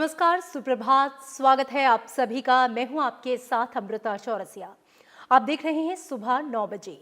नमस्कार, सुप्रभात। स्वागत है आप सभी का। मैं हूं आपके साथ अमृता चौरसिया। आप देख रहे हैं सुबह 9 बजे।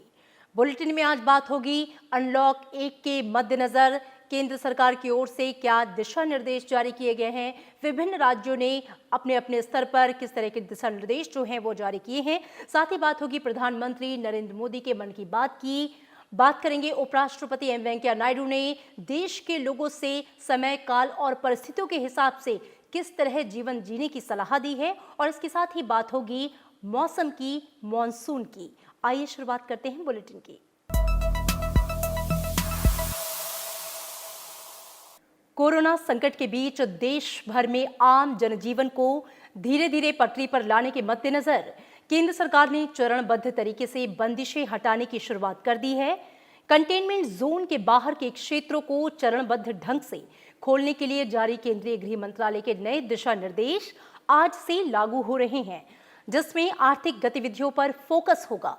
बुलेटिन में आज बात होगी अनलॉक 1 के मद्देनजर केंद्र सरकार की ओर से क्या दिशा निर्देश जारी किए गए हैं। विभिन्न राज्यों ने अपने अपने स्तर पर किस तरह के दिशा निर्देश जो हैं वो जारी किए हैं। साथ ही बात होगी प्रधानमंत्री नरेंद्र मोदी के मन की बात की। बात करेंगे उपराष्ट्रपति एम वेंकैया नायडू ने देश के लोगों से समय, काल और परिस्थितियों के हिसाब से किस तरह जीवन जीने की सलाह दी है। और इसके साथ ही बात होगी मौसम की, मॉनसून की। आइए शुरुआत करते हैं बुलेटिन की। कोरोना संकट के बीच देश भर में आम जनजीवन को धीरे धीरे पटरी पर लाने के मद्देनजर केंद्र सरकार ने चरणबद्ध तरीके से बंदिशें हटाने की शुरुआत कर दी है। कंटेनमेंट जोन के बाहर के क्षेत्रों को चरणबद्ध ढंग से खोलने के लिए जारी केंद्रीय गृह मंत्रालय के नए दिशा निर्देश आज से लागू हो रहे हैं, जिसमें आर्थिक गतिविधियों पर फोकस होगा।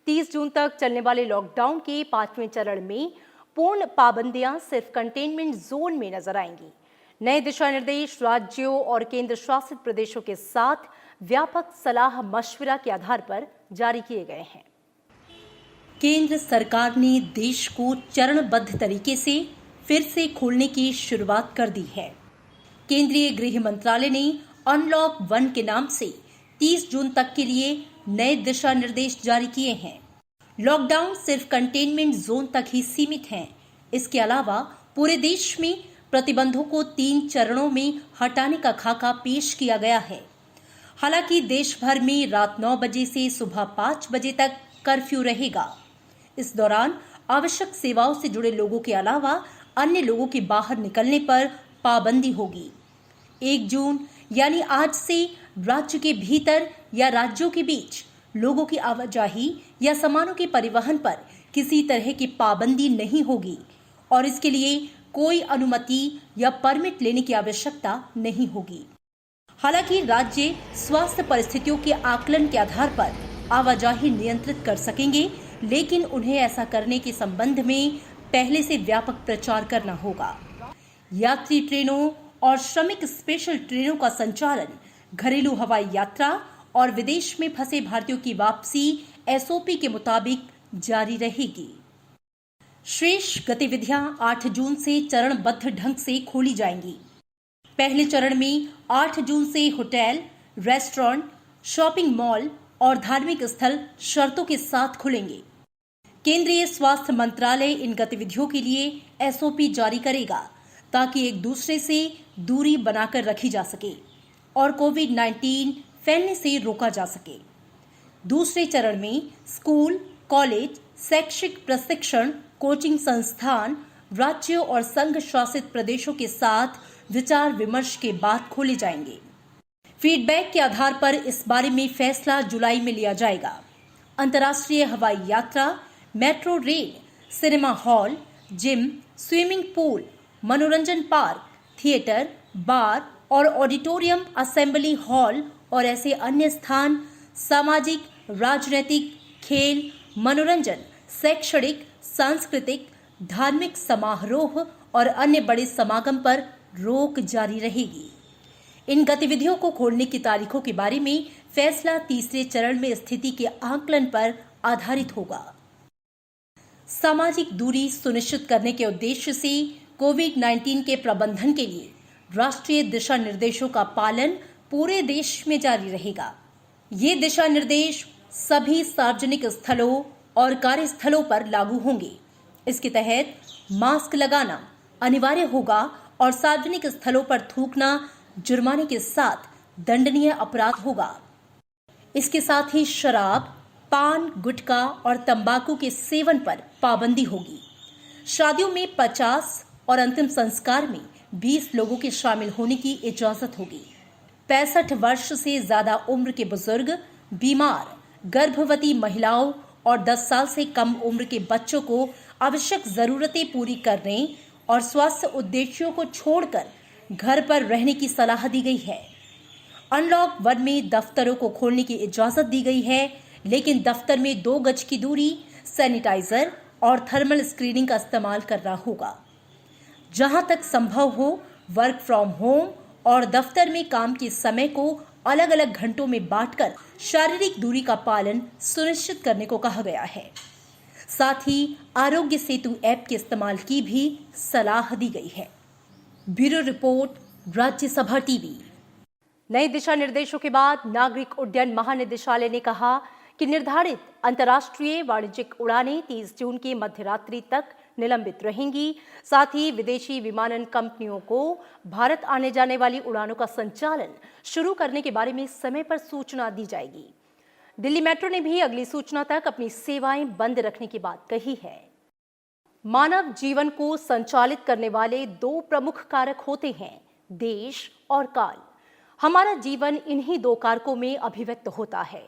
30 जून तक चलने वाले लॉकडाउन के 5वें चरण में पूर्ण पाबंदियां सिर्फ कंटेनमेंट जोन में नजर आएंगी। नए दिशा निर्देश राज्यों और केंद्र शासित प्रदेशों के साथ व्यापक सलाह मशविरा के आधार पर जारी किए गए हैं। केंद्र सरकार ने देश को चरणबद्ध तरीके से फिर से खोलने की शुरुआत कर दी है। केंद्रीय गृह मंत्रालय ने अनलॉक 1 के नाम से 30 जून तक के लिए नए दिशा निर्देश जारी किए हैं। लॉकडाउन सिर्फ कंटेनमेंट जोन तक ही सीमित है। इसके अलावा पूरे देश में प्रतिबंधों को 3 चरणों में हटाने का खाका पेश किया गया है। हालांकि देश भर में रात 9 बजे से सुबह 5 बजे तक कर्फ्यू रहेगा। इस दौरान आवश्यक सेवाओं से जुड़े लोगों के अलावा अन्य लोगों के बाहर निकलने पर पाबंदी होगी। 1 जून यानी आज से राज्य के भीतर या राज्यों के बीच लोगों की आवाजाही या सामानों के परिवहन पर किसी तरह की पाबंदी नहीं होगी और इसके लिए कोई अनुमति या परमिट लेने की आवश्यकता नहीं होगी। हालांकि राज्य स्वास्थ्य परिस्थितियों के आकलन के आधार पर आवाजाही नियंत्रित कर सकेंगे, लेकिन उन्हें ऐसा करने के संबंध में पहले से व्यापक प्रचार करना होगा। यात्री ट्रेनों और श्रमिक स्पेशल ट्रेनों का संचालन, घरेलू हवाई यात्रा और विदेश में फंसे भारतीयों की वापसी एसओपी के मुताबिक जारी रहेगी। शेष गतिविधियां 8 जून से चरणबद्ध ढंग से खोली जाएंगी। पहले चरण में 8 जून से होटल, रेस्टोरेंट, शॉपिंग मॉल और धार्मिक स्थल शर्तों के साथ खुलेंगे। केंद्रीय स्वास्थ्य मंत्रालय इन गतिविधियों के लिए एसओपी जारी करेगा ताकि एक दूसरे से दूरी बनाकर रखी जा सके और कोविड-19 फैलने से रोका जा सके। दूसरे चरण में स्कूल, कॉलेज, शैक्षिक प्रशिक्षण, कोचिंग संस्थान राज्यों और संघ शासित प्रदेशों के साथ विचार विमर्श के बाद खोले जाएंगे। फीडबैक के आधार पर इस बारे में फैसला जुलाई में लिया जाएगा। अंतर्राष्ट्रीय हवाई यात्रा, metro rail, cinema hall, gym, swimming pool, मनोरंजन पार्क, थिएटर, बार और ऑडिटोरियम, असेंबली हॉल और ऐसे अन्य स्थान सामाजिक, राजनीतिक, खेल, मनोरंजन, शैक्षणिक, सांस्कृतिक, धार्मिक समारोह और अन्य बड़े समागम पर रोक जारी रहेगी। इन गतिविधियों को खोलने की तारीखों के बारे में फैसला तीसरे चरण में स्थिति के आकलन पर आधारित होगा। सामाजिक दूरी सुनिश्चित करने के उद्देश्य से कोविड-19 के प्रबंधन के लिए राष्ट्रीय दिशा निर्देशों का पालन पूरे देश में जारी रहेगा। ये दिशा निर्देश सभी सार्वजनिक स्थलों और कार्यस्थलों पर लागू होंगे। इसके तहत मास्क लगाना अनिवार्य होगा और सार्वजनिक स्थलों पर थूकना जुर्माने के साथ दंडनीय अपराध होगा। इसके साथ ही शराब, पान, गुटखा और तंबाकू के सेवन पर पाबंदी होगी। शादियों में 50 और अंतिम संस्कार में 20 लोगों के शामिल होने की इजाजत होगी। 65 वर्ष से ज्यादा उम्र के बुजुर्ग, बीमार, गर्भवती महिलाओं और 10 साल से कम उम्र के बच्चों को आवश्यक जरूरतें पूरी करने और स्वास्थ्य उद्देश्यों को छोड़कर घर पर रहने की सलाह दी गई है। अनलॉक 1 में दफ्तरों को खोलने की इजाजत दी गई है, लेकिन दफ्तर में 2 गज की दूरी, सैनिटाइजर और थर्मल स्क्रीनिंग का इस्तेमाल करना होगा। जहां तक संभव हो वर्क फ्रॉम होम और दफ्तर में काम के समय को अलग अलग घंटों में बांटकर शारीरिक दूरी का पालन सुनिश्चित करने को कहा गया है। साथ ही आरोग्य सेतु ऐप के इस्तेमाल की भी सलाह दी गई है। Bureau report, Rajya Sabha TV. नए दिशा निर्देशों के बाद नागरिक उड्डयन महानिदेशालय ने कहा कि निर्धारित अंतर्राष्ट्रीय वाणिज्यिक उड़ानें 30 जून की मध्यरात्रि तक निलंबित रहेंगी। साथ ही विदेशी विमानन कंपनियों को भारत आने जाने वाली उड़ानों का संचालन शुरू करने के बारे में समय पर सूचना दी जाएगी। दिल्ली मेट्रो ने भी अगली सूचना तक अपनी सेवाएं बंद रखने की बात कही है। मानव जीवन को संचालित करने वाले 2 प्रमुख कारक होते हैं, देश और काल। हमारा जीवन इन्हीं 2 कारकों में अभिव्यक्त होता है।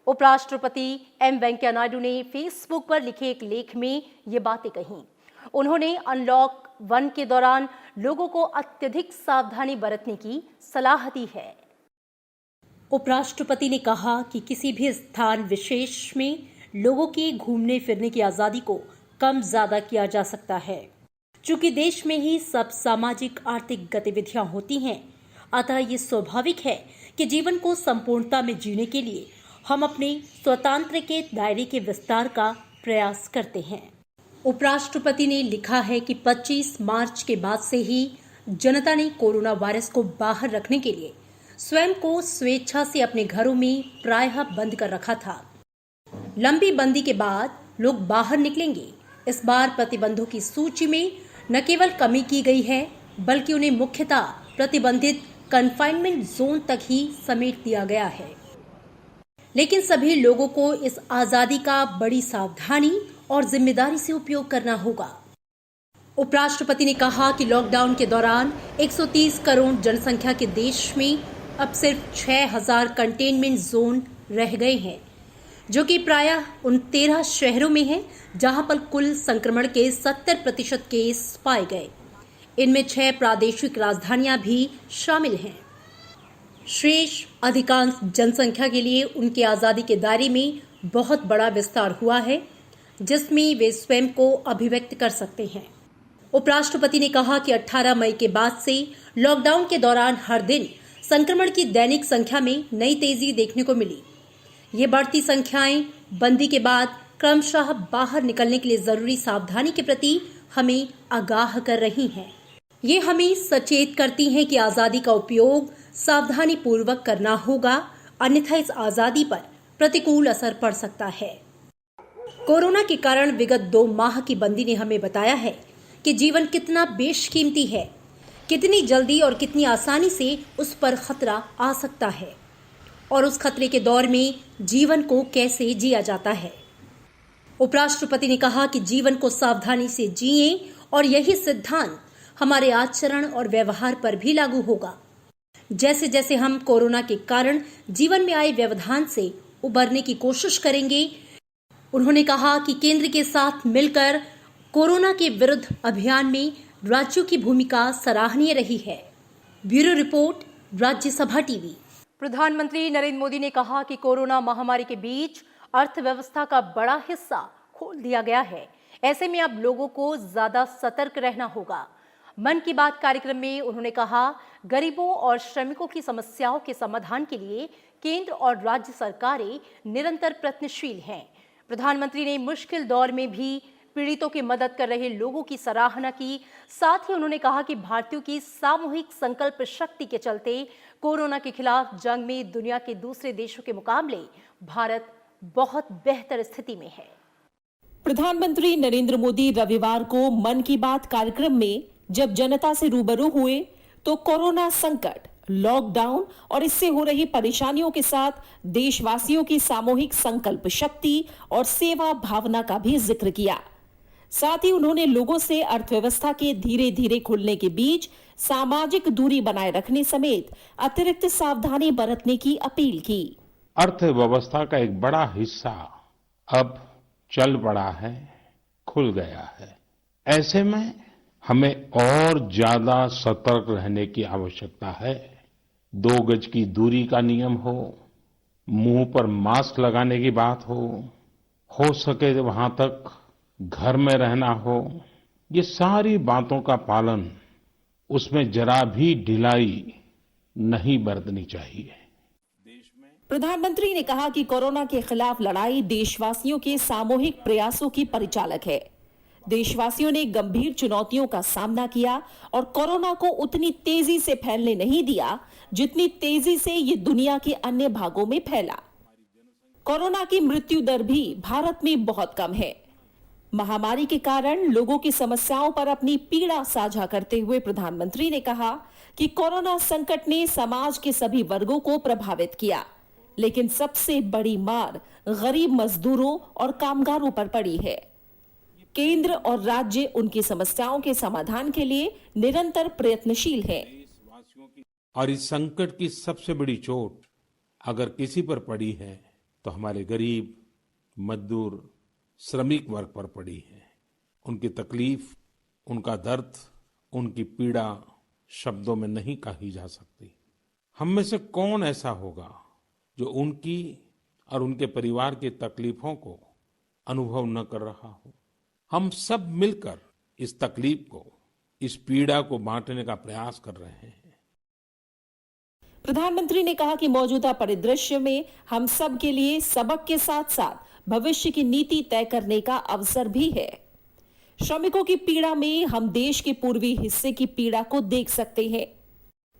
उपराष्ट्रपति एम वेंकैया नायडू ने फेसबुक पर लिखे एक लेख में ये बातें कही। उन्होंने अनलॉक 1 के दौरान लोगों को अत्यधिक सावधानी बरतने की सलाह दी है। उपराष्ट्रपति ने कहा कि किसी भी स्थान विशेष में लोगों के घूमने फिरने की आजादी को कम ज्यादा किया जा सकता है। चूंकि देश में ही सब सामाजिक आर्थिक गतिविधियां होती हैं, अतः ये स्वाभाविक है कि जीवन को संपूर्णता में जीने के लिए हम अपने स्वतंत्र के दायरे के विस्तार का प्रयास करते हैं। उपराष्ट्रपति ने लिखा है कि 25 मार्च के बाद से ही जनता ने कोरोना वायरस को बाहर रखने के लिए स्वयं को स्वेच्छा से अपने घरों में प्रायः बंद कर रखा था। लंबी बंदी के बाद लोग बाहर निकलेंगे। इस बार प्रतिबंधों की सूची में न केवल कमी की गई है, बल्कि उन्हें मुख्यतः प्रतिबंधित कंफाइनमेंट जोन तक ही समेट दिया गया है। लेकिन सभी लोगों को इस आजादी का बड़ी सावधानी और जिम्मेदारी से उपयोग करना होगा। उपराष्ट्रपति ने कहा कि लॉकडाउन के दौरान 130 करोड़ जनसंख्या के देश में अब सिर्फ 6000 कंटेनमेंट जोन रह गए हैं, जो कि प्रायः उन 13 शहरों में है जहां पर कुल संक्रमण के 70% केस पाए गए। इनमें 6 प्रादेशिक राजधानियां भी शामिल हैं। शेष अधिकांश जनसंख्या के लिए उनकी आजादी के दायरे में बहुत बड़ा विस्तार हुआ है, जिसमें वे स्वयं को अभिव्यक्त कर सकते हैं। उपराष्ट्रपति ने कहा कि 18 मई के बाद से लॉकडाउन के दौरान हर दिन संक्रमण की दैनिक संख्या में नई तेजी देखने को मिली। ये बढ़ती संख्याएं बंदी के बाद क्रमशः बाहर निकलने के लिए जरूरी सावधानी के प्रति हमें आगाह कर रही हैं। ये हमें सचेत करती हैं कि आजादी का उपयोग सावधानी पूर्वक करना होगा, अन्यथा इस आजादी पर प्रतिकूल असर पड़ सकता है। कोरोना के कारण विगत 2 माह की बंदी ने हमें बताया है कि जीवन कितना बेशकीमती है, कितनी जल्दी और कितनी आसानी से उस पर खतरा आ सकता है और उस खतरे के दौर में जीवन को कैसे जिया जाता है। उपराष्ट्रपति ने कहा कि जीवन को सावधानी से जिएं और यही सिद्धांत हमारे आचरण और व्यवहार पर भी लागू होगा। जैसे जैसे हम कोरोना के कारण जीवन में आए व्यवधान से उबरने की कोशिश करेंगे, उन्होंने कहा कि केंद्र के साथ मिलकर कोरोना के विरुद्ध अभियान में राज्यों की भूमिका सराहनीय रही है। Bureau report, Rajya Sabha TV. प्रधानमंत्री नरेंद्र मोदी ने कहा कि कोरोना महामारी के बीच अर्थव्यवस्था का बड़ा हिस्सा खोल दिया गया है। ऐसे में अब लोगों को ज्यादा सतर्क रहना होगा। मन की बात कार्यक्रम में उन्होंने कहा, गरीबों और श्रमिकों की समस्याओं के समाधान के लिए केंद्र और राज्य सरकारें निरंतर प्रयत्नशील हैं। प्रधानमंत्री ने मुश्किल दौर में भी पीड़ितों की मदद कर रहे लोगों की सराहना की। साथ ही उन्होंने कहा कि भारतीयों की सामूहिक संकल्प शक्ति के चलते कोरोना के खिलाफ जंग में दुनिया के दूसरे देशों के मुकाबले भारत बहुत बेहतर स्थिति में है। प्रधानमंत्री नरेंद्र मोदी रविवार को मन की बात कार्यक्रम में जब जनता से रूबरू हुए तो कोरोना संकट, लॉकडाउन और इससे हो रही परेशानियों के साथ देशवासियों की सामूहिक संकल्प शक्ति और सेवा भावना का भी जिक्र किया। साथ ही उन्होंने लोगों से अर्थव्यवस्था के धीरे धीरे खुलने के बीच सामाजिक दूरी बनाए रखने समेत अतिरिक्त सावधानी बरतने की अपील की। अर्थव्यवस्था का एक बड़ा हिस्सा अब चल पड़ा है, खुल गया है। ऐसे में हमें और ज्यादा सतर्क रहने की आवश्यकता है। 2 गज की दूरी का नियम हो, मुंह पर मास्क लगाने की बात हो सके तो वहां तक घर में रहना हो, ये सारी बातों का पालन, उसमें जरा भी ढिलाई नहीं बरतनी चाहिए। प्रधानमंत्री ने कहा कि कोरोना के खिलाफ लड़ाई देशवासियों के सामूहिक प्रयासों की परिचालक है। देशवासियों ने गंभीर चुनौतियों का सामना किया और कोरोना को उतनी तेजी से फैलने नहीं दिया जितनी तेजी से ये दुनिया के अन्य भागों में फैला। कोरोना की मृत्यु दर भी भारत में बहुत कम है। महामारी के कारण लोगों की समस्याओं पर अपनी पीड़ा साझा करते हुए प्रधानमंत्री ने कहा कि कोरोना संकट ने समाज के सभी वर्गों को प्रभावित किया, लेकिन सबसे बड़ी मार गरीब मजदूरों और कामगारों पर पड़ी है। केंद्र और राज्य उनकी समस्याओं के समाधान के लिए निरंतर प्रयत्नशील हैं। और इस संकट की सबसे बड़ी चोट अगर किसी पर पड़ी है तो हमारे गरीब, मजदूर, श्रमिक वर्ग पर पड़ी है। उनकी तकलीफ, उनका दर्द, उनकी पीड़ा शब्दों में नहीं कही जा सकती। हम में से कौन ऐसा होगा जो उनकी और उनके परिवार की तकलीफों को अनुभव न कर रहा हो। हम सब मिलकर इस तकलीफ को, इस पीड़ा को बांटने का प्रयास कर रहे हैं। प्रधानमंत्री ने कहा कि मौजूदा परिदृश्य में हम सब के लिए सबक के साथ साथ भविष्य की नीति तय करने का अवसर भी है। श्रमिकों की पीड़ा में हम देश के पूर्वी हिस्से की पीड़ा को देख सकते हैं।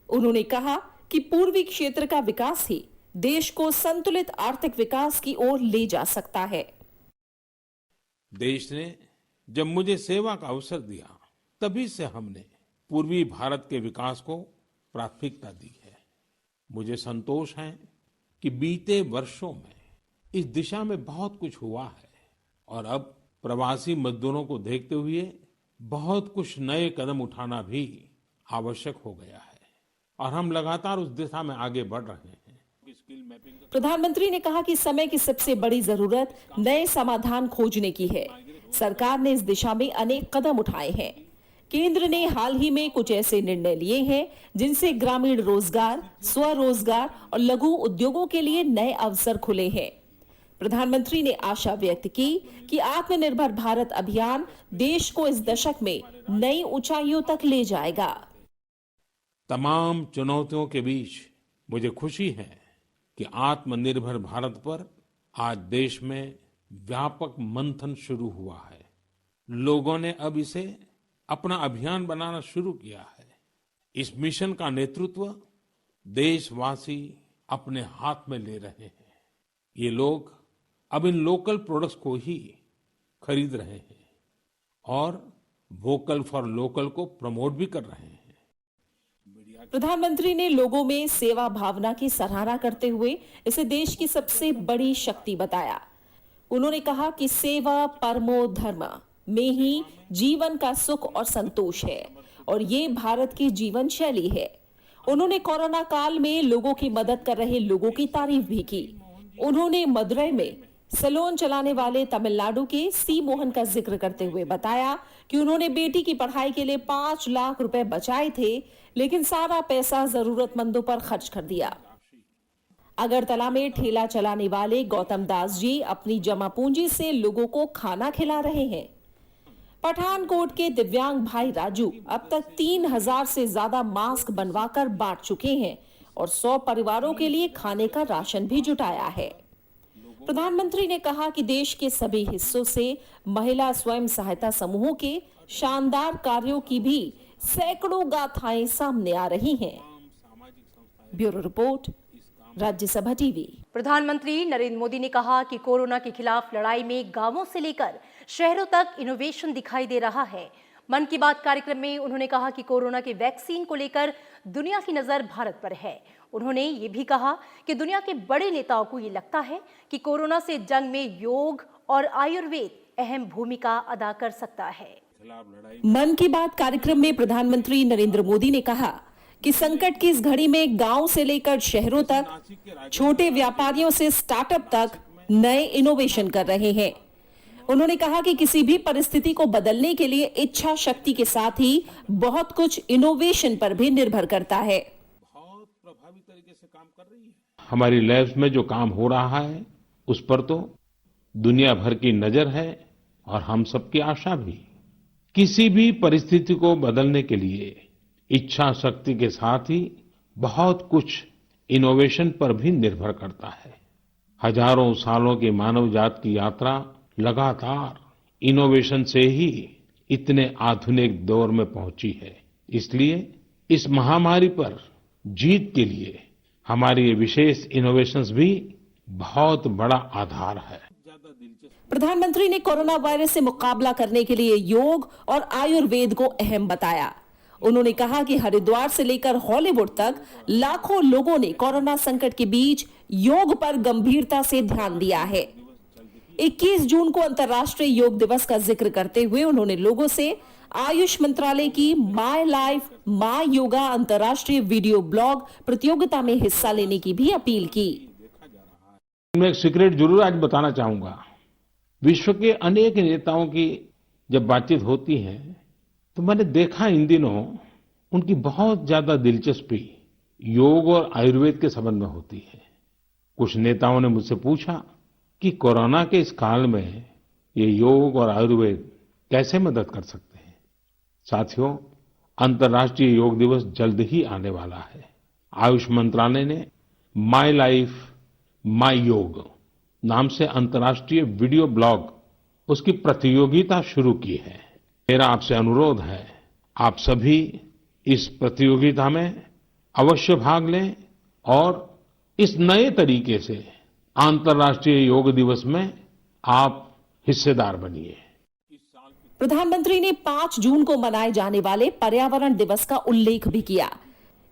उन्होंने कहा कि पूर्वी क्षेत्र का विकास ही देश को संतुलित आर्थिक विकास की ओर ले जा सकता है। देश ने जब मुझे सेवा का अवसर दिया, तभी से हमने पूर्वी भारत के विकास को प्राथमिकता दी है। मुझे संतोष है कि बीते वर्षों में इस दिशा में बहुत कुछ हुआ है और अब प्रवासी मजदूरों को देखते हुए बहुत कुछ नए कदम उठाना भी आवश्यक हो गया है और हम लगातार उस दिशा में आगे बढ़ रहे हैं। प्रधानमंत्री ने कहा कि समय की सबसे बड़ी जरूरत नए समाधान खोजने की है। सरकार ने इस दिशा में अनेक कदम उठाए हैं। केंद्र ने हाल ही में कुछ ऐसे निर्णय लिए हैं जिनसे ग्रामीण रोजगार, स्वरोजगार और लघु उद्योगों के लिए नए अवसर खुले हैं। प्रधानमंत्री ने आशा व्यक्त की कि आत्मनिर्भर भारत अभियान देश को इस दशक में नई ऊंचाइयों तक ले जाएगा। तमाम चुनौतियों के बीच मुझे खुशी है कि आत्मनिर्भर भारत पर आज देश में व्यापक मंथन शुरू हुआ है। लोगों ने अब इसे अपना अभियान बनाना शुरू किया है। इस मिशन का नेतृत्व देशवासी अपने हाथ में ले रहे हैं। ये लोग अब इन लोकल प्रोडक्ट्स को ही खरीद रहे हैं और वोकल फॉर लोकल को प्रमोट भी कर रहे हैं। प्रधानमंत्री ने लोगों में सेवा भावना की सराहना करते हुए इसे देश की सबसे बड़ी शक्ति बताया। उन्होंने कहा कि सेवा परमो धर्म में ही जीवन का सुख और संतोष है और ये भारत की जीवन शैली है। उन्होंने कोरोना काल में लोगों की मदद कर रहे लोगों की तारीफ भी की। उन्होंने मदुरई में सैलून चलाने वाले तमिलनाडु के सी मोहन का जिक्र करते हुए बताया कि उन्होंने बेटी की पढ़ाई के लिए 5 लाख रुपए बचाए थे, लेकिन सारा पैसा जरूरतमंदों पर खर्च कर दिया। अगरतला में ठेला चलाने वाले गौतम दास जी अपनी जमा पूंजी से लोगों को खाना खिला रहे हैं। पठानकोट के दिव्यांग भाई राजू अब तक 3000 से ज्यादा मास्क बनवाकर बांट चुके हैं और 100 परिवारों के लिए खाने का राशन भी जुटाया है। प्रधानमंत्री ने कहा कि देश के सभी हिस्सों से महिला स्वयं सहायता समूहों के शानदार कार्यों की भी सैकड़ों गाथाएं सामने आ रही हैं। Bureau report, Rajya Sabha TV. प्रधानमंत्री नरेंद्र मोदी ने कहा कि कोरोना के खिलाफ लड़ाई में गांवों से लेकर शहरों तक इनोवेशन दिखाई दे रहा है। मन की बात कार्यक्रम में उन्होंने कहा कि कोरोना के वैक्सीन को लेकर दुनिया की नजर भारत पर है। उन्होंने ये भी कहा कि दुनिया के बड़े नेताओं को ये लगता है कि कोरोना से जंग में योग और आयुर्वेद अहम भूमिका अदा कर सकता है। मन की बात कार्यक्रम में प्रधानमंत्री नरेंद्र मोदी ने कहा कि संकट की इस घड़ी में गांव से लेकर शहरों तक, छोटे व्यापारियों से स्टार्टअप तक नए इनोवेशन कर रहे हैं। उन्होंने कहा कि किसी भी परिस्थिति को बदलने के लिए इच्छा शक्ति के साथ ही बहुत कुछ इनोवेशन पर भी निर्भर करता है। बहुत प्रभावी तरीके से काम कर रही है। हमारी लैब्स में जो काम हो रहा है उस पर तो दुनिया भर की नजर है और हम सबकी आशा भी। किसी भी परिस्थिति को बदलने के लिए इच्छा शक्ति के साथ ही बहुत कुछ इनोवेशन पर भी निर्भर करता है। हजारों सालों की मानव जात की यात्रा लगातार इनोवेशन से ही इतने आधुनिक दौर में पहुंची है। इसलिए इस महामारी पर जीत के लिए हमारी ये विशेष इनोवेशंस भी बहुत बड़ा आधार है। प्रधानमंत्री ने कोरोना वायरस से मुकाबला करने के लिए योग और आयुर्वेद को अहम बताया। उन्होंने कहा कि हरिद्वार से लेकर हॉलीवुड तक लाखों लोगों ने कोरोना संकट के बीच योग पर गंभीरता से ध्यान दिया है। 21 जून को अंतर्राष्ट्रीय योग दिवस का जिक्र करते हुए उन्होंने लोगों से आयुष मंत्रालय की माय लाइफ माय योगा अंतर्राष्ट्रीय वीडियो ब्लॉग प्रतियोगिता में हिस्सा लेने की भी अपील की। मैं एक सीक्रेट जरूर आज बताना चाहूंगा। विश्व के अनेक नेताओं की जब बातचीत होती है तो मैंने देखा इन दिनों उनकी बहुत ज्यादा दिलचस्पी योग और आयुर्वेद के संबंध में होती है। कुछ नेताओं ने मुझसे पूछा कि कोरोना के इस काल में ये योग और आयुर्वेद कैसे मदद कर सकते हैं। साथियों, अंतर्राष्ट्रीय योग दिवस जल्द ही आने वाला है। आयुष मंत्रालय ने माय लाइफ माय योग नाम से अंतर्राष्ट्रीय वीडियो ब्लॉग उसकी प्रतियोगिता शुरू की है। मेरा आपसे अनुरोध है, आप सभी इस प्रतियोगिता में अवश्य भाग लें और इस नए तरीके से अंतर्राष्ट्रीय योग दिवस में आप हिस्सेदार बनिए। प्रधानमंत्री ने 5 जून को मनाए जाने वाले पर्यावरण दिवस का उल्लेख भी किया,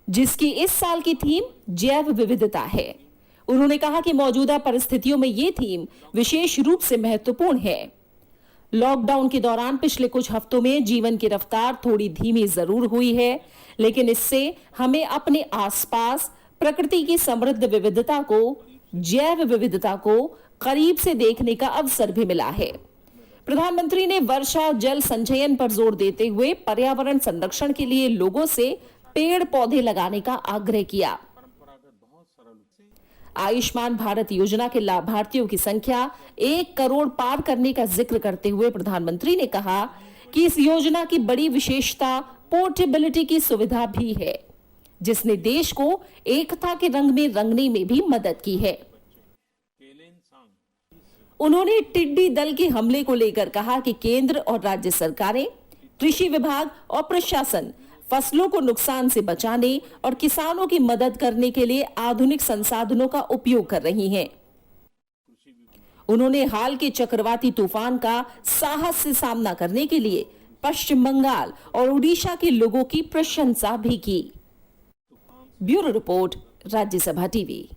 जिसकी इस साल की थीम जैव विविधता है। उन्होंने कहा कि मौजूदा परिस्थितियों में ये थीम विशेष रूप से महत्वपूर्ण है। लॉकडाउन के दौरान पिछले कुछ हफ्तों में जीवन की रफ्तार थोड़ी धीमी जरूर हुई है, लेकिन इससे हमें अपने आसपास प्रकृति की समृद्ध विविधता को, जैव विविधता को करीब से देखने का अवसर भी मिला है। प्रधानमंत्री ने वर्षा जल संचयन पर जोर देते हुए पर्यावरण संरक्षण के लिए लोगों से पेड़ पौधे लगाने का आग्रह किया। आयुष्मान भारत योजना के लाभार्थियों की संख्या 1 करोड़ पार करने का जिक्र करते हुए प्रधानमंत्री ने कहा कि इस योजना की बड़ी विशेषता पोर्टेबिलिटी की सुविधा भी है, जिसने देश को एकता के रंग में रंगने में भी मदद की है। उन्होंने टिड्डी दल के हमले को लेकर कहा कि केंद्र और राज्य सरकारें, कृषि विभाग और प्रशासन फसलों को नुकसान से बचाने और किसानों की मदद करने के लिए आधुनिक संसाधनों का उपयोग कर रही हैं। उन्होंने हाल के चक्रवाती तूफान का साहस से सामना करने के लिए पश्चिम बंगाल और उड़ीसा के लोगों की प्रशंसा भी की। Bureau report, Rajya Sabha TV.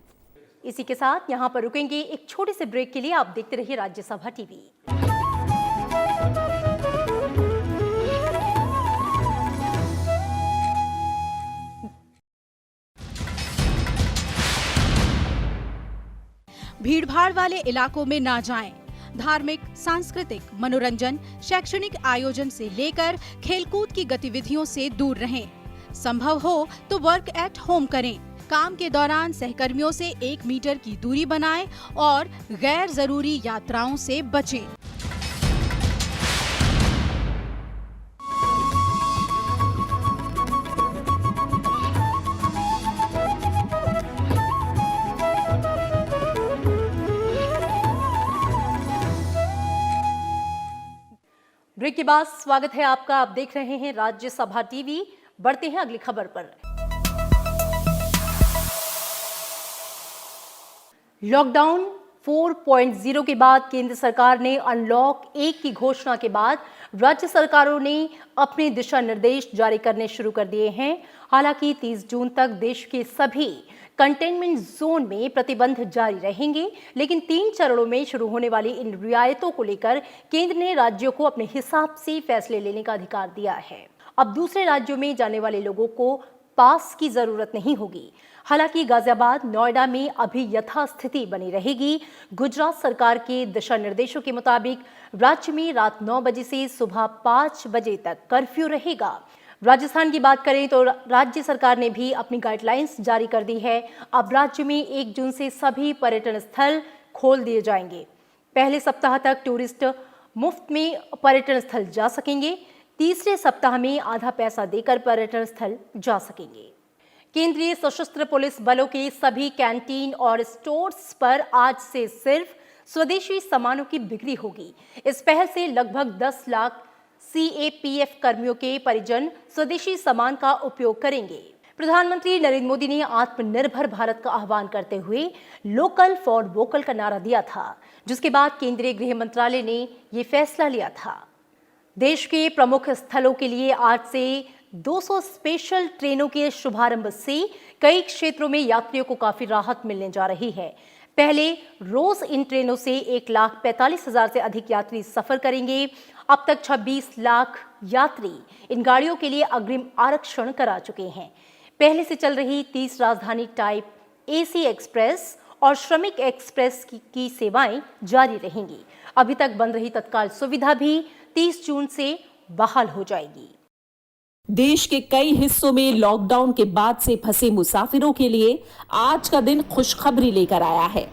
इसी के साथ यहाँ पर रुकेंगे एक छोटे से ब्रेक के लिए। आप देखते रहिए राज्यसभा टीवी। भीड़भाड़ वाले इलाकों में ना जाएं। धार्मिक, सांस्कृतिक, मनोरंजन, शैक्षणिक आयोजन से लेकर खेलकूद की गतिविधियों से दूर रहें। संभव हो तो वर्क एट होम करें। काम के दौरान सहकर्मियों से 1 मीटर की दूरी बनाएं और गैर जरूरी यात्राओं से बचें। ब्रेक के बाद स्वागत है आपका। आप देख रहे हैं राज्यसभा टीवी। बढ़ते हैं अगली खबर पर। लॉकडाउन 4.0 के बाद केंद्र सरकार ने अनलॉक 1 की घोषणा के बाद राज्य सरकारों ने अपने दिशा निर्देश जारी करने शुरू कर दिए हैं। हालांकि 30 जून तक देश के सभी कंटेनमेंट जोन में प्रतिबंध जारी रहेंगे, लेकिन 3 चरणों में शुरू होने वाली इन रियायतों को लेकर केंद्र ने राज्यों को अपने हिसाब से फैसले लेने का अधिकार दिया है। अब दूसरे राज्यों में जाने वाले लोगों को पास की जरूरत नहीं होगी। हालांकि गाजियाबाद, नोएडा में अभी यथास्थिति बनी रहेगी। गुजरात सरकार के दिशा निर्देशों के मुताबिक राज्य में रात 9 बजे से सुबह 5 बजे तक कर्फ्यू रहेगा। राजस्थान की बात करें तो राज्य सरकार ने भी अपनी गाइडलाइंस जारी कर दी है। अब राज्य में 1 जून से सभी पर्यटन स्थल खोल दिए जाएंगे। पहले सप्ताह तक टूरिस्ट मुफ्त में पर्यटन स्थल जा सकेंगे। तीसरे सप्ताह में आधा पैसा देकर पर्यटन स्थल जा सकेंगे। केंद्रीय सशस्त्र पुलिस बलों के सभी कैंटीन और स्टोर्स पर आज से सिर्फ स्वदेशी सामानों की बिक्री होगी। इस पहल से लगभग 10 लाख सीएपीएफ कर्मियों के परिजन स्वदेशी सामान का उपयोग करेंगे। प्रधानमंत्री नरेंद्र मोदी ने आत्मनिर्भर भारत का आह्वान करते हुए लोकल फॉर वोकल का नारा दिया था, जिसके बाद केंद्रीय गृह मंत्रालय ने ये फैसला लिया था। देश के प्रमुख स्थलों के लिए आज से 200 स्पेशल ट्रेनों के शुभारंभ से कई क्षेत्रों में यात्रियों को काफी राहत मिलने जा रही है। पहले रोज इन ट्रेनों से 1,45,000 से अधिक यात्री सफर करेंगे। अब तक 26 लाख यात्री इन गाड़ियों के लिए अग्रिम आरक्षण करा चुके हैं। पहले से चल रही 30 राजधानी टाइप एसी एक्सप्रेस और श्रमिक एक्सप्रेस की सेवाएं जारी रहेंगी। अभी तक बंद रही तत्काल सुविधा भी 30 जून से बहाल हो जाएगी। देश के कई हिस्सों में लॉकडाउन के बाद से फंसे मुसाफिरों के लिए आज का दिन खुशखबरी लेकर आया है।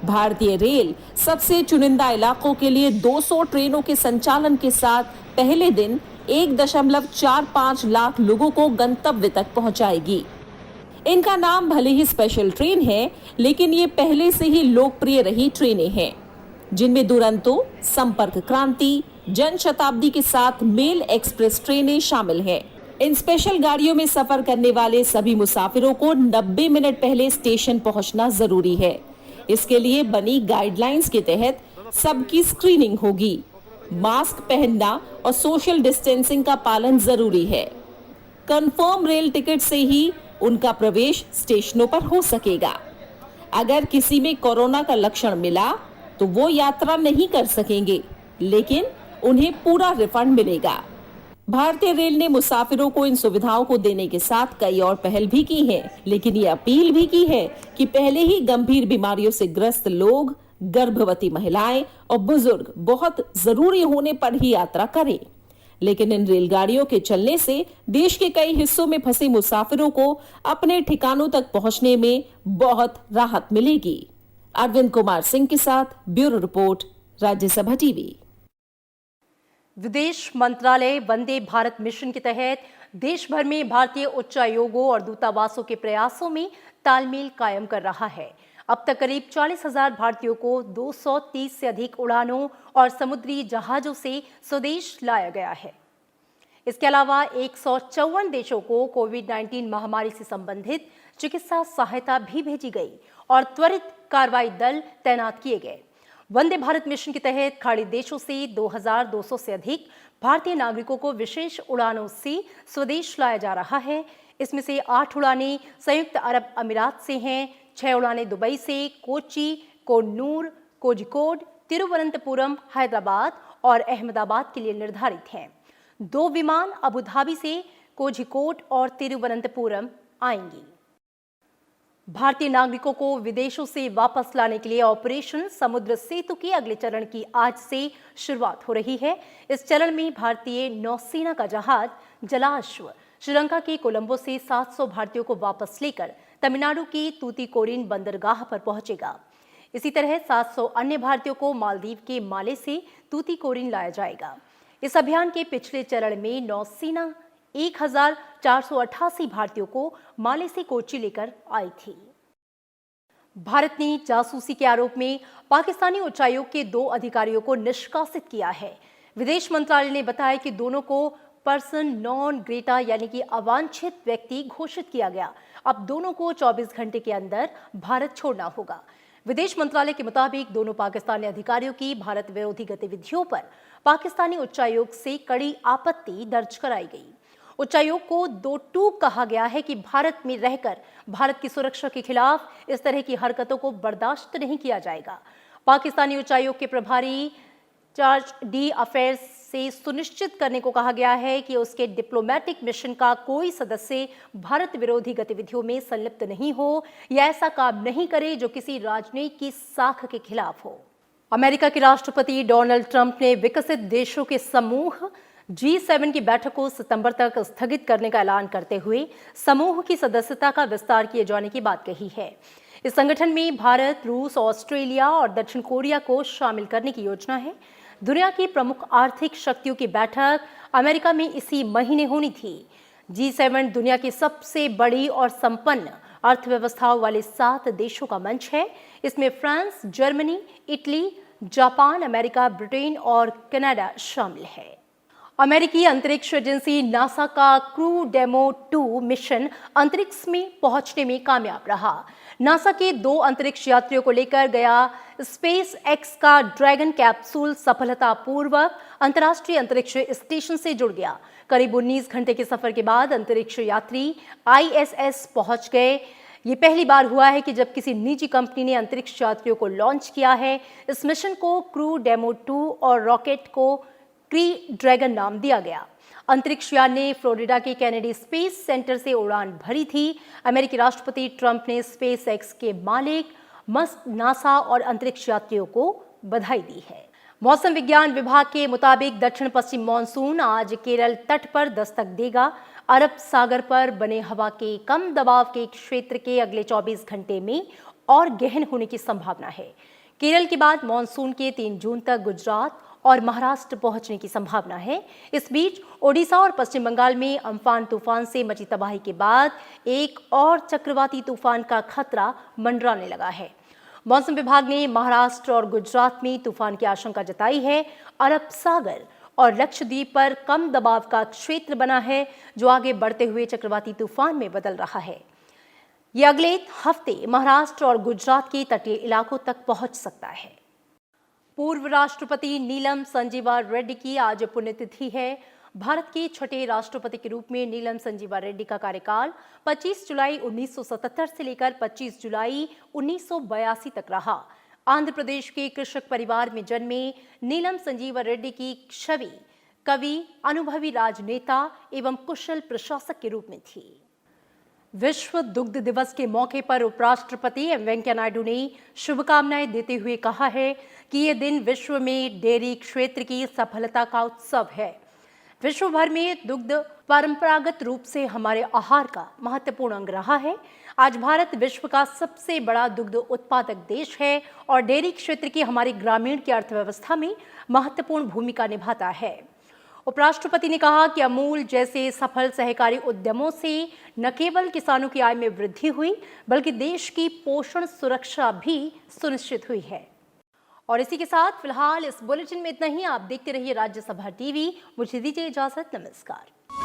भारतीय रेल सबसे चुनिंदा इलाकों के लिए 200 ट्रेनों के संचालन के साथ पहले दिन 1.45 लाख लोगों को गंतव्य तक पहुंचाएगी। इनका नाम भले ही स्पेशल ट्रेन है, लेकिन ये पहले से ही लोकप्रिय रही ट्रेनें हैं, जिनमें दुरंतो, संपर्क क्रांति, जनशताब्दी के साथ मेल एक्सप्रेस ट्रेनें शामिल हैं। इन स्पेशल गाड़ियों में सफर करने वाले सभी मुसाफिरों को 90 मिनट पहले स्टेशन पहुंचना जरूरी है। इसके लिए बनी गाइडलाइंस के तहत सबकी स्क्रीनिंग होगी। मास्क पहनना और सोशल डिस्टेंसिंग का पालन जरूरी है। कंफर्म रेल टिकट से ही उनका प्रवेश स्टेशनों पर हो सकेगा। अगर किसी में कोरोना का लक्षण मिला तो वो यात्रा नहीं कर सकेंगे, लेकिन उन्हें पूरा रिफंड मिलेगा। भारतीय रेल ने मुसाफिरों को इन सुविधाओं को देने के साथ कई और पहल भी की है, लेकिन ये अपील भी की है कि पहले ही गंभीर बीमारियों से ग्रस्त लोग, गर्भवती महिलाएं और बुजुर्ग बहुत जरूरी होने पर ही यात्रा करें। लेकिन इन रेलगाड़ियों के चलने से देश के कई हिस्सों में फंसे मुसाफिरों को अपने ठिकानों तक पहुंचने में बहुत राहत मिलेगी। अरविंद कुमार सिंह के साथ ब्यूरो रिपोर्ट, राज्यसभा टीवी। विदेश मंत्रालय वंदे भारत मिशन के तहत देश भर में भारतीय उच्चायोगों और दूतावासों के प्रयासों में तालमेल कायम कर रहा है। अब तक करीब 40,000 भारतीयों को 230 से अधिक उड़ानों और समुद्री जहाजों से स्वदेश लाया गया है। इसके अलावा 154 देशों को कोविड-19 महामारी से संबंधित चिकित्सा सहायता भी भेजी गई और त्वरित कार्रवाई दल तैनात किए गए। वंदे भारत मिशन के तहत खाड़ी देशों से 2,200 से अधिक भारतीय नागरिकों को विशेष उड़ानों से स्वदेश लाया जा रहा है। इसमें से 8 उड़ानें संयुक्त अरब अमीरात से हैं, 6 उड़ानें दुबई से कोच्चि, कोन्नूर, कोझिकोड, तिरुवनंतपुरम, हैदराबाद और अहमदाबाद के लिए निर्धारित हैं। 2 विमान अबू धाबी से कोझिकोड और तिरुवनंतपुरम आएंगी। भारतीय नागरिकों को विदेशों से वापस लाने के लिए ऑपरेशन समुद्र सेतु के अगले चरण की आज से शुरुआत हो रही है। इस चरण में भारतीय नौसेना का जहाज जलाश्व श्रीलंका के कोलंबो से 700 भारतीयों को वापस लेकर तमिलनाडु की तूतीकोरिन बंदरगाह पर पहुंचेगा। इसी तरह 700 अन्य भारतीयों को मालदीव के माले से तूतीकोरिन लाया जाएगा। इस अभियान के पिछले चरण में नौसेना 1,488 भारतीयों को माले से कोच्चि लेकर आई थी। भारत ने जासूसी के आरोप में पाकिस्तानी उच्चायोग के 2 अधिकारियों को निष्कासित किया है। विदेश मंत्रालय ने बताया कि दोनों को पर्सन नॉन ग्रेटा यानी कि अवांछित व्यक्ति घोषित किया गया। अब दोनों को 24 घंटे के अंदर भारत छोड़ना होगा। विदेश मंत्रालय के मुताबिक दोनों पाकिस्तानी अधिकारियों की भारत विरोधी गतिविधियों पर पाकिस्तानी उच्चायोग से कड़ी आपत्ति दर्ज कराई गई। उच्चायोग को 2 टूक कहा गया है कि भारत में रहकर भारत की सुरक्षा के खिलाफ इस तरह की हरकतों को बर्दाश्त नहीं किया जाएगा। पाकिस्तानी उच्चायोग के प्रभारी चार्ज डी अफेयर्स से सुनिश्चित करने को कहा गया है कि उसके डिप्लोमेटिक मिशन का कोई सदस्य भारत विरोधी गतिविधियों में संलिप्त नहीं हो या ऐसा काम नहीं करे जो किसी राजनयिक की साख के खिलाफ हो। अमेरिका के राष्ट्रपति डोनाल्ड ट्रंप ने विकसित देशों के समूह G7 की बैठक को सितंबर तक स्थगित करने का ऐलान करते हुए समूह की सदस्यता का विस्तार किए जाने की बात कही है। इस संगठन में भारत, रूस, ऑस्ट्रेलिया और दक्षिण कोरिया को शामिल करने की योजना है। दुनिया की प्रमुख आर्थिक शक्तियों की बैठक अमेरिका में इसी महीने होनी थी। G7 दुनिया की सबसे बड़ी और संपन्न अर्थव्यवस्थाओं वाले 7 देशों का मंच है। इसमें France, Germany, Italy, Japan, America, Britain और कनाडा शामिल है। अमेरिकी अंतरिक्ष एजेंसी नासा का क्रू डेमो 2 मिशन अंतरिक्ष में पहुंचने में कामयाब रहा। नासा के 2 अंतरिक्ष यात्रियों को लेकर गया स्पेस एक्स का ड्रैगन कैप्सूल सफलतापूर्वक अंतर्राष्ट्रीय अंतरिक्ष स्टेशन से जुड़ गया। करीब 19 घंटे के सफर के बाद अंतरिक्ष यात्री ISS पहुंच गए। ये पहली बार हुआ है कि जब किसी निजी कंपनी ने अंतरिक्ष यात्रियों को लॉन्च किया है। इस मिशन को क्रू डेमो 2 और रॉकेट को क्री ड्रैगन नाम दिया गया। अंतरिक्ष यान ने फ्लोरिडा के कैनेडी स्पेस सेंटर से उड़ान भरी थी। अमेरिकी राष्ट्रपति ट्रंप ने स्पेस एक्स के मालिक मस्क, नासा और अंतरिक्ष यात्रियों को बधाई दी है। मौसम विज्ञान विभाग के मुताबिक दक्षिण पश्चिम मानसून आज केरल तट पर दस्तक देगा। अरब सागर पर बने हवा के कम दबाव के क्षेत्र के अगले 24 घंटे में और गहन होने की संभावना है। केरल के बाद मानसून के 3 जून तक गुजरात और महाराष्ट्र पहुंचने की संभावना है। इस बीच ओडिशा और पश्चिम बंगाल में अम्फान तूफान से मची तबाही के बाद एक और चक्रवाती तूफान का खतरा मंडराने लगा है। मौसम विभाग ने महाराष्ट्र और गुजरात में तूफान की आशंका जताई है। अरब सागर और लक्षद्वीप पर कम दबाव का क्षेत्र बना है, जो आगे बढ़ते हुए चक्रवाती तूफान में बदल रहा है। ये अगले हफ्ते महाराष्ट्र और गुजरात के तटीय इलाकों तक पहुंच सकता है। पूर्व राष्ट्रपति नीलम संजीवा रेड्डी की आज पुण्यतिथि है। भारत के छठे राष्ट्रपति के रूप में नीलम संजीवा रेड्डी का कार्यकाल 25 जुलाई 1977 से लेकर 25 जुलाई 1982 तक रहा। आंध्र प्रदेश के कृषक परिवार में जन्मे नीलम संजीवा रेड्डी की छवि कवि, अनुभवी राजनेता एवं कुशल प्रशासक के रूप में थी। विश्व दुग्ध दिवस के मौके पर उपराष्ट्रपति एम वेंकैया नायडू ने शुभकामनाएं देते हुए कहा है कि ये दिन विश्व में डेयरी क्षेत्र की सफलता का उत्सव है। विश्व भर में दुग्ध परंपरागत रूप से हमारे आहार का महत्वपूर्ण अंग रहा है। आज भारत विश्व का सबसे बड़ा दुग्ध उत्पादक देश है और डेयरी क्षेत्र की हमारी ग्रामीण की अर्थव्यवस्था में महत्वपूर्ण भूमिका निभाता है। उपराष्ट्रपति ने कहा कि अमूल जैसे सफल सहकारी उद्यमों से न केवल किसानों की आय में वृद्धि हुई, बल्कि देश की पोषण सुरक्षा भी सुनिश्चित हुई है। और इसी के साथ फिलहाल इस बुलेटिन में इतना ही। आप देखते रहिए राज्यसभा टीवी। मुझे दीजिए इजाजत। नमस्कार।